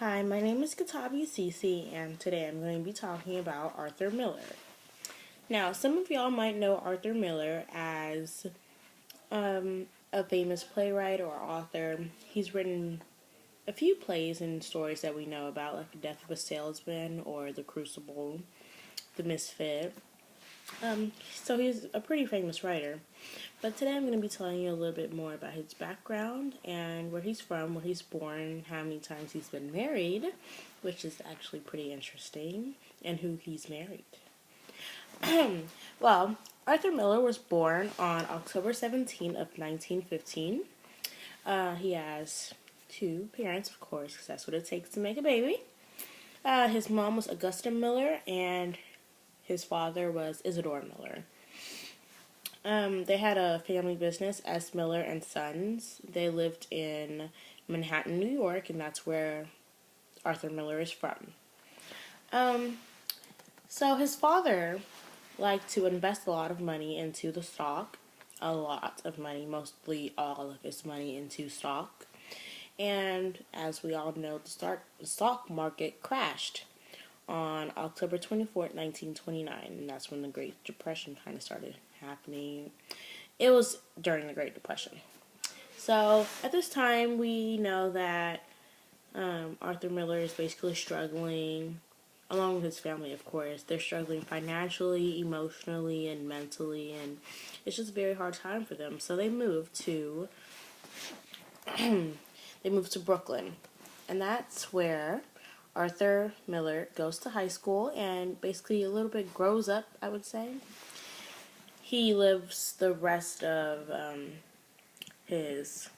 Hi, my name is Katabi Cece, and today I'm going to be talking about Arthur Miller. Now, some of y'all might know Arthur Miller as a famous playwright or author. He's written a few plays and stories that we know about, like The Death of a Salesman or The Crucible, The Misfit. So he's a pretty famous writer. But today I'm going to be telling you a little bit more about his background and where he's from, where he's born, how many times he's been married, which is actually pretty interesting, and who he's married. Well, Arthur Miller was born on October 17th of 1915. He has two parents, of course, because that's what it takes to make a baby. His mom was Augusta Miller, and his father was Isidore Miller. They had a family business, S. Miller and Sons. They lived in Manhattan, New York, and that's where Arthur Miller is from. So his father liked to invest a lot of money into the stock, a lot of money, mostly all of his money into stock. And as we all know, the stock market crashed on October 24th, 1929, and that's when the Great Depression kind of started happening. It was during the Great Depression. So at this time, we know that Arthur Miller is basically struggling, along with his family, of course. They're struggling financially, emotionally, and mentally, and it's just a very hard time for them. So they moved to Brooklyn, and that's where Arthur Miller goes to high school and basically a little bit grows up, I would say. He lives the rest of his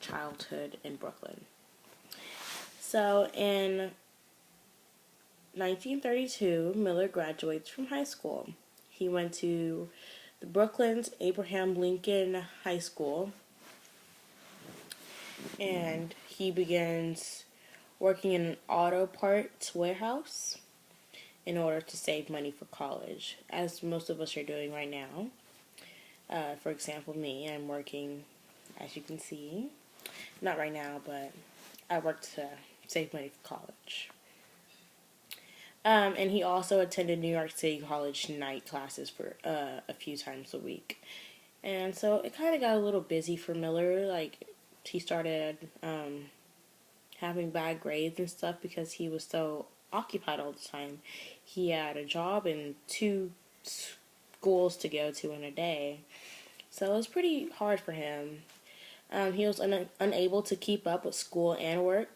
childhood in Brooklyn. So in 1932, Miller graduates from high school. He went to the Brooklyn's Abraham Lincoln High School, and he begins working in an auto parts warehouse in order to save money for college, as most of us are doing right now. For example, me, I'm working, as you can see, not right now, but I work to save money for college. And he also attended New York City College night classes for a few times a week. And so it kind of got a little busy for Miller. Like, he started having bad grades and stuff because he was so occupied all the time. He had a job and two schools to go to in a day. So it was pretty hard for him. He was unable to keep up with school and work,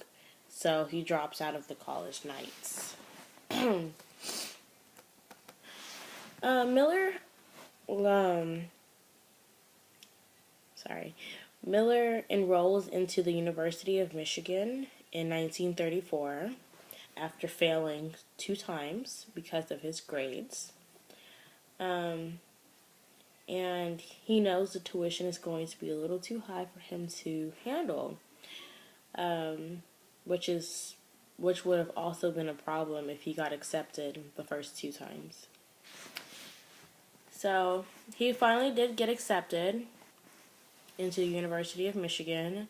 so he drops out of the college nights. Miller, um, Miller enrolls into the University of Michigan in 1934 after failing 2 times because of his grades. And he knows the tuition is going to be a little too high for him to handle, which would have also been a problem if he got accepted the first 2 times. So he finally did get accepted into the University of Michigan,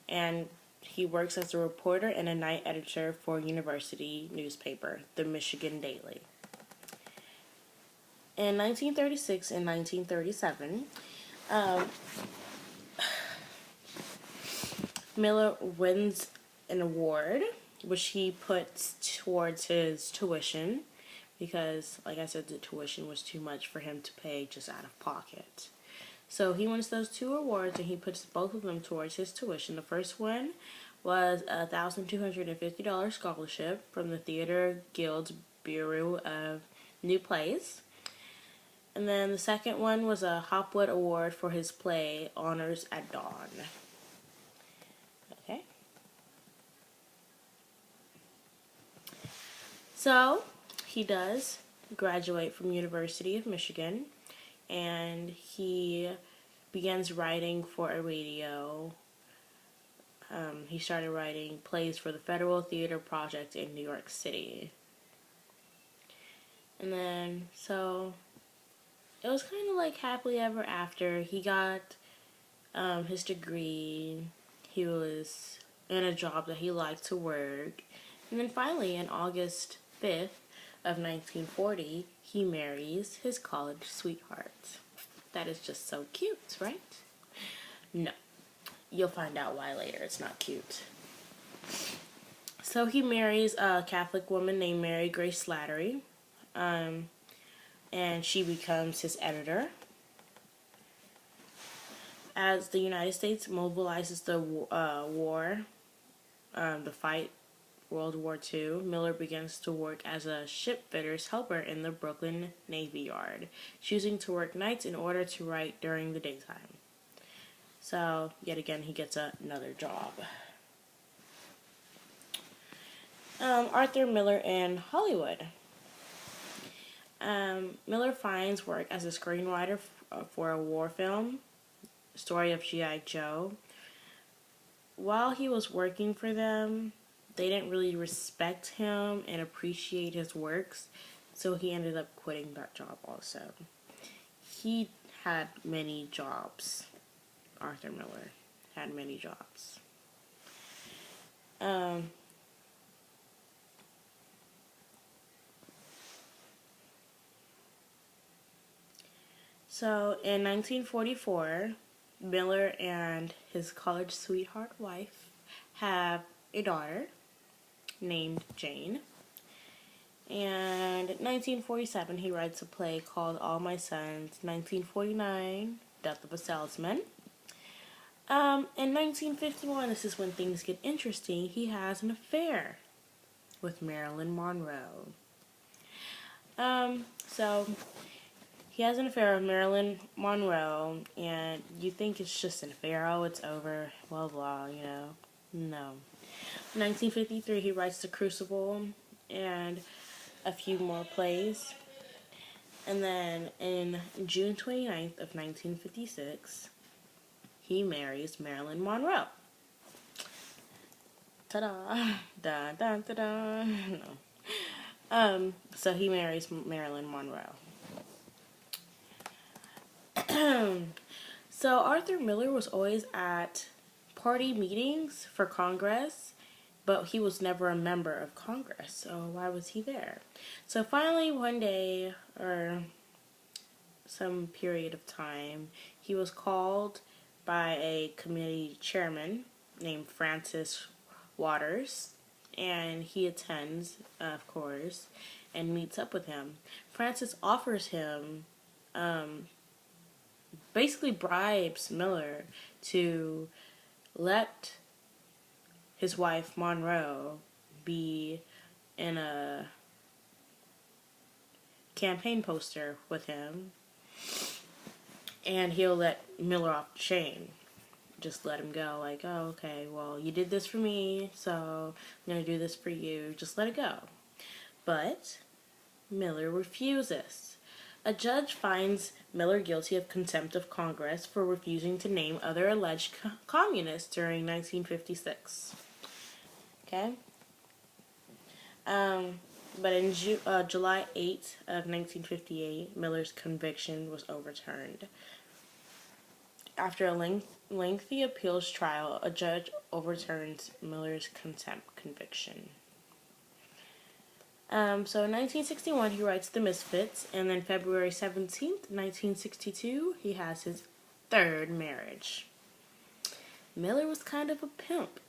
and he works as a reporter and a night editor for university newspaper, the Michigan Daily. In 1936 and 1937, Miller wins an award, which he puts towards his tuition, because, like I said, the tuition was too much for him to pay just out of pocket. So he wins those 2 awards, and he puts both of them towards his tuition. The first one was a $1,250 scholarship from the Theater Guild's Bureau of New Plays. And then the second one was a Hopwood Award for his play Honors at Dawn. Okay. So he does graduate from University of Michigan, and he begins writing for a radio. He started writing plays for the Federal Theater Project in New York City. And then, so it was kind of like happily ever after. He got his degree. He was in a job that he liked to work. And then finally, on August 5th of 1940, he marries his college sweetheart. That is just so cute, right? No. You'll find out why later. It's not cute. So he marries a Catholic woman named Mary Grace Slattery. And she becomes his editor. As the United States mobilizes the fight World War II, Miller begins to work as a shipfitter's helper in the Brooklyn Navy Yard, choosing to work nights in order to write during the daytime. So, yet again, he gets another job. Arthur Miller in Hollywood. Miller finds work as a screenwriter for a war film, Story of G.I. Joe. While he was working for them, they didn't really respect him and appreciate his works, so he ended up quitting that job also. He had many jobs. Arthur Miller had many jobs. So in 1944, Miller and his college sweetheart wife have a daughter named Jane. And in 1947, he writes a play called All My Sons. 1949, Death of a Salesman. In 1951, this is when things get interesting, he has an affair with Marilyn Monroe. So he has an affair with Marilyn Monroe, and you think it's just an affair, oh, it's over, blah, blah, you know. No. In 1953, he writes The Crucible and a few more plays. And then in June 29th of 1956, he marries Marilyn Monroe. Ta-da! Da-da-da-da! No. So he marries Marilyn Monroe. So Arthur Miller was always at party meetings for Congress, but he was never a member of Congress, so why was he there? So finally one day, or some period of time, he was called by a committee chairman named Francis Waters, and he attends, of course, and meets up with him. Francis offers him, basically bribes Miller to let his wife Monroe be in a campaign poster with him, and he'll let Miller off the chain. Just let him go, like, oh, okay, well, you did this for me, so I'm going to do this for you. Just let it go. But Miller refuses. A judge finds Miller guilty of contempt of Congress for refusing to name other alleged communists during 1956. Okay? But in July 8th of 1958, Miller's conviction was overturned. After a lengthy appeals trial, a judge overturns Miller's contempt conviction. So in 1961, he writes The Misfits, and then February 17th, 1962, he has his third marriage. Miller was kind of a pimp.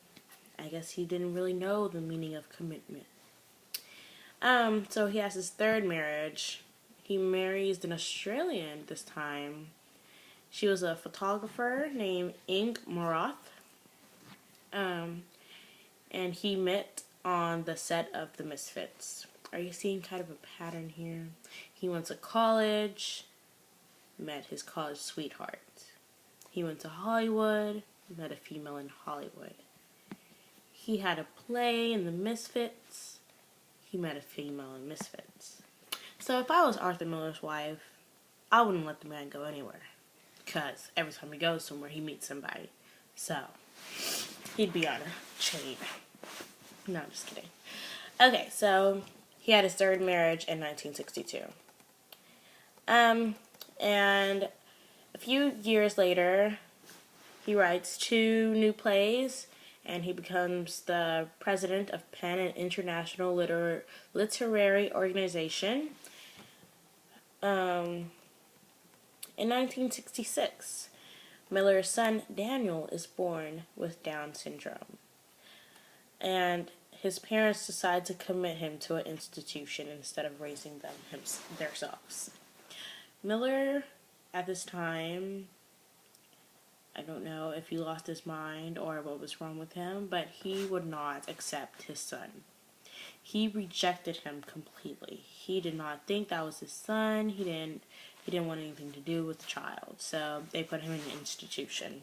I guess he didn't really know the meaning of commitment. So he has his third marriage. He marries an Australian this time. She was a photographer named Ing Morath. And he met on the set of The Misfits. Are you seeing kind of a pattern here? He went to college, met his college sweetheart. He went to Hollywood, met a female in Hollywood. He had a play in The Misfits. He met a female in Misfits. So if I was Arthur Miller's wife, I wouldn't let the man go anywhere. Because every time he goes somewhere, he meets somebody. So, he'd be on a chain. No, I'm just kidding. Okay, so he had his third marriage in 1962. And a few years later, he writes 2 new plays, and he becomes the president of PEN, an international literary organization. In 1966, Miller's son Daniel is born with Down syndrome, and his parents decide to commit him to an institution instead of raising them themselves. Miller, at this time, I don't know if he lost his mind or what was wrong with him, but he would not accept his son. He rejected him completely. He did not think that was his son. He didn't want anything to do with the child. So they put him in an institution.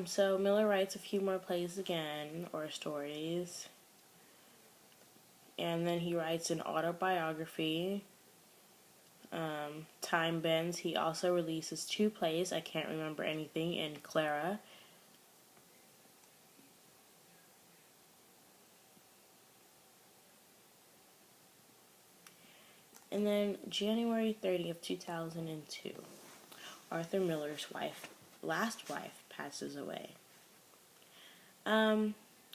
So Miller writes a few more plays again, or stories. And then he writes an autobiography, Time Bends. He also releases 2 plays, I Can't Remember Anything, and Clara. And then January 30th, 2002, Arthur Miller's last wife, passes away.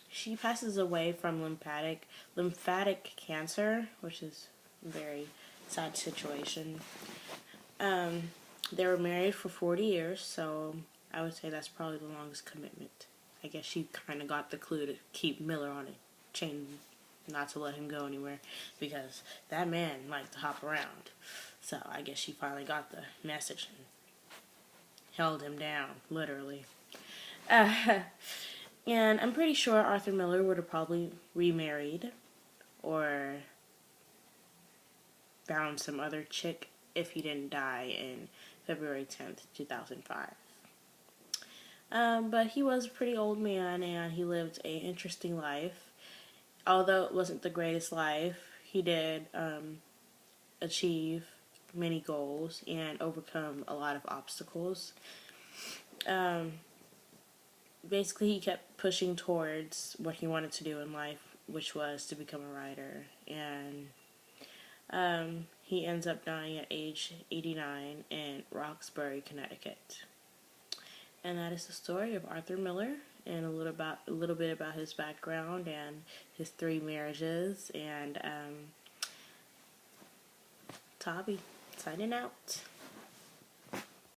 She passes away from lymphatic cancer, which is a very sad situation. They were married for 40 years, so I would say that's probably the longest commitment. I guess she kind of got the clue to keep Miller on a chain, not to let him go anywhere, because that man liked to hop around. So I guess she finally got the message and held him down, literally. And I'm pretty sure Arthur Miller would have probably remarried or found some other chick if he didn't die in February 10th, 2005. But he was a pretty old man, and he lived an interesting life. Although it wasn't the greatest life, he did achieve many goals and overcome a lot of obstacles. Basically, he kept pushing towards what he wanted to do in life, which was to become a writer. And he ends up dying at age 89 in Roxbury, Connecticut. And that is the story of Arthur Miller, and a little bit about his background and his 3 marriages. And Tavi, signing out.